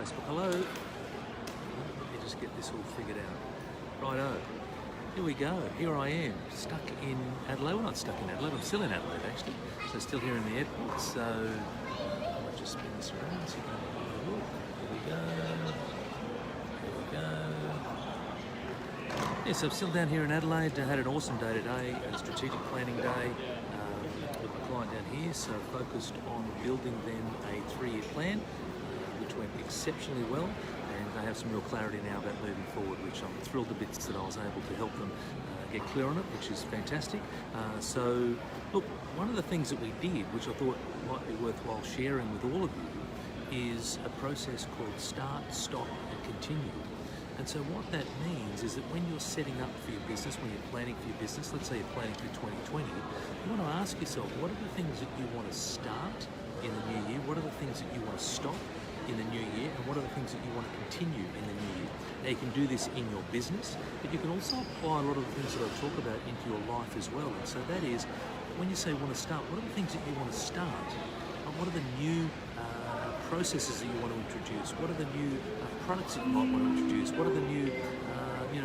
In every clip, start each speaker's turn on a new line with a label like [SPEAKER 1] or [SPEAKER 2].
[SPEAKER 1] Facebook. Hello. Let me just get this all figured out. Righto. Here we go. Here I am, stuck in Adelaide. Well, not stuck in Adelaide. I'm still in Adelaide, actually. So still here in the airport. So I might just spin this around so you can have a look. Here we go. Here we go. Yeah, so I'm still down here in Adelaide. I had an awesome day today, a strategic planning day with my client down here. So focused on building them a 3-year plan, which went exceptionally well. And they have some real clarity now about moving forward, which I'm thrilled to bits that I was able to help them get clear on it, which is fantastic. So, look, one of the things that we did, which I thought might be worthwhile sharing with all of you, is a process called start, stop, and continue. And so what that means is that when you're setting up for your business, when you're planning for your business, let's say you're planning for 2020, you want to ask yourself, what are the things that you want to start in the new year? What are the things that you want to stop in the new year, and what are the things that you want to continue in the new year? Now you can do this in your business, but you can also apply a lot of the things that I talk about into your life as well. And so that is, when you say want to start, what are the things that you want to start? What are the new processes that you want to introduce? What are the new products that you might want to introduce? What are the new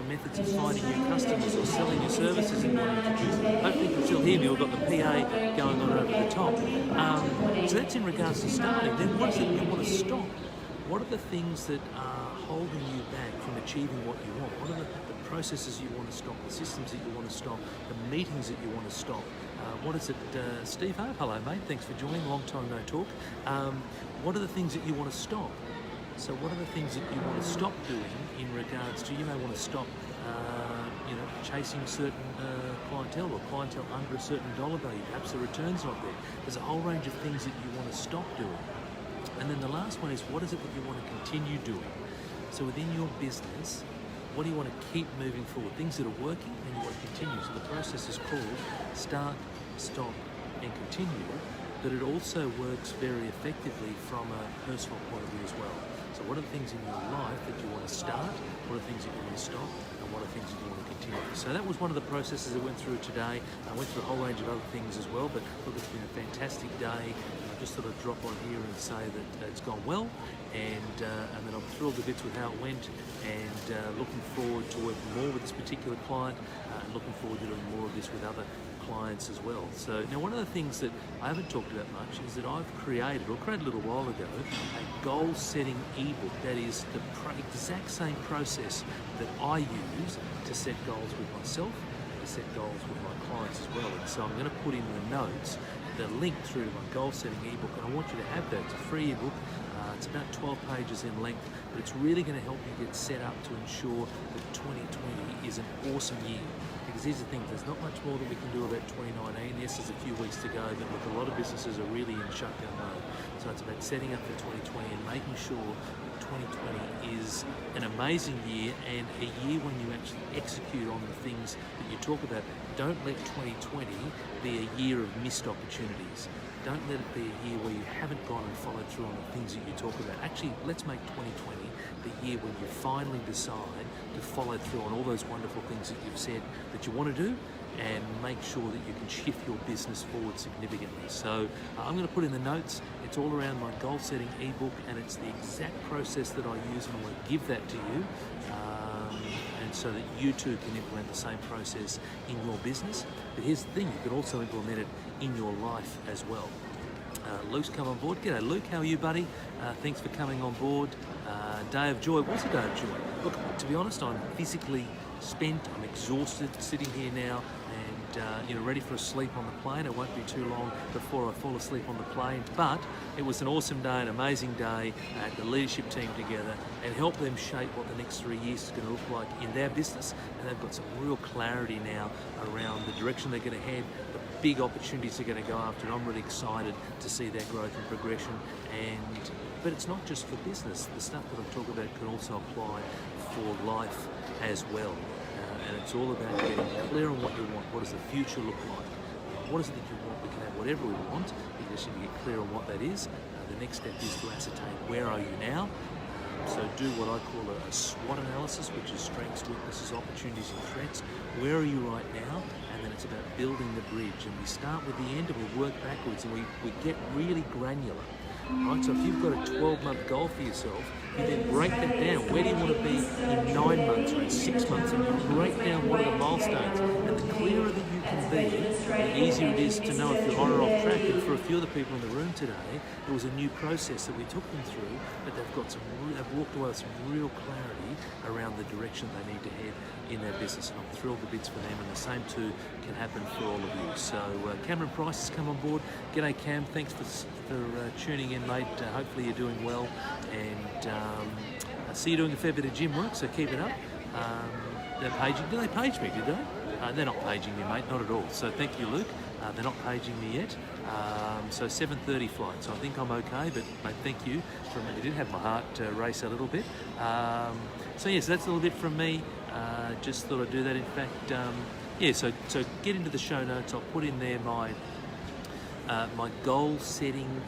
[SPEAKER 1] methods of finding new customers or selling your services that you want to introduce? Hopefully you can still hear me. We've got the PA going on over the top. So that's in regards to starting. Then what is it you want to stop? What are the things that are holding you back from achieving what you want? What are the processes you want to stop, the systems that you want to stop, the meetings that you want to stop? What is it, Steve Hope? Hello, mate. Thanks for joining. Long time no talk. What are the things that you want to stop? So what are the things that you want to stop doing in regards to, you may want to stop chasing certain clientele or clientele under a certain dollar value. Perhaps the return's not there. There's a whole range of things that you want to stop doing. And then the last one is, what is it that you want to continue doing? So within your business, what do you want to keep moving forward? Things that are working and you want to continue. So the process is called start, stop, and continue, but it also works very effectively from a personal point of view as well. So what are the things in your life that you want to start? What are the things that you want to stop? And what are the things that you want to continue? So that was one of the processes I went through today. I went through a whole range of other things as well, but look, it's been a fantastic day. I just thought I'd drop on here and say that it's gone well, and then I'm thrilled to bits with how it went, and looking forward to working more with this particular client, and looking forward to doing more of this with other clients as well. So now one of the things that I haven't talked about much is that I've created a little while ago, a goal setting ebook that is the exact same process that I use to set goals with myself, to set goals with my clients as well. And so I'm going to put in the notes the link through to my goal setting ebook, and I want you to have that. It's a free ebook. It's about 12 pages in length, but it's really going to help you get set up to ensure that 2020 is an awesome year. Because here's the thing, there's not much more that we can do about 2019. Yes, there's a few weeks to go, but look, a lot of businesses are really in shutdown mode. So it's about setting up for 2020 and making sure that 2020 is an amazing year, and a year when you actually execute on the things that you talk about. Don't let 2020 be a year of missed opportunities. Don't let it be a year where you haven't gone and followed through on the things that you talk about. Actually, let's make 2020 the year when you finally decide to follow through on all those wonderful things that you've said that you want to do, and make sure that you can shift your business forward significantly. So I'm going to put in the notes. It's all around my goal setting ebook, and it's the exact process that I use, and I want to give that to you. And so that you too can implement the same process in your business. But here's the thing, you can also implement it in your life as well. Luke's come on board. G'day Luke, how are you, buddy? Thanks for coming on board. Day of joy. What's a day of joy? Look, to be honest, I'm physically spent, I'm exhausted, sitting here now, and ready for a sleep on the plane. It won't be too long before I fall asleep on the plane, but it was an awesome day, an amazing day. I had the leadership team together and help them shape what the next 3 years is going to look like in their business, and they've got some real clarity now around the direction they're going to head, the big opportunities they're going to go after, and I'm really excited to see their growth and progression. But it's not just for business. The stuff that I'm talking about can also apply for life as well. And it's all about getting clear on what you want. What does the future look like? What is it that you want? We can have whatever we want. You just need to get clear on what that is. The next step is to ascertain where are you now. So do what I call a SWOT analysis, which is strengths, weaknesses, opportunities and threats. Where are you right now? And then it's about building the bridge. And we start with the end and we work backwards, and we get really granular. right? So if you've got a 12-month goal for yourself, you then break that down. Where do you want to be in 9 months or in 6 months? And you break down what are the milestones. And the clearer that you can be, the easier it is to know if you're on or off track. And for a few of the people in the room today, it was a new process that we took them through, but they've walked away with some real clarity around the direction they need to head in their business. And I'm thrilled to bits for them, and the same too can happen for all of you. So Cameron Price has come on board. G'day Cam, thanks for tuning in, mate. Hopefully you're doing well, and I see you doing a fair bit of gym work, so keep it up. They're paging. Did they page me, did they? They're not paging me, mate, not at all. So thank you, Luke. They're not paging me yet. So 7:30 flight, so I think I'm okay, but mate, thank you. You did have my heart race a little bit. So yes, that's a little bit from me. Just thought I'd do that. In fact, so get into the show notes. I'll put in there my goal setting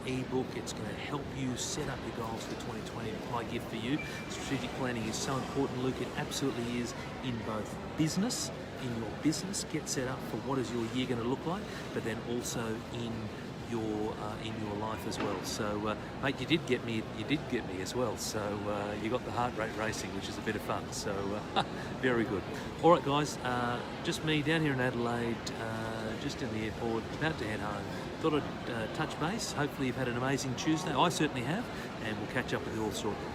[SPEAKER 1] ebook. It's going to help you set up your goals for 2020. My gift for you. Strategic planning is so important, Luke. It absolutely is in both business. In your business, get set up for what is your year going to look like, but then also in your life as well. So, mate, you did get me as well. So you got the heart rate racing, which is a bit of fun. So very good. All right, guys, just me down here in Adelaide, just in the airport, about to head home. Thought I'd touch base. Hopefully you've had an amazing Tuesday. I certainly have, and we'll catch up with you all shortly.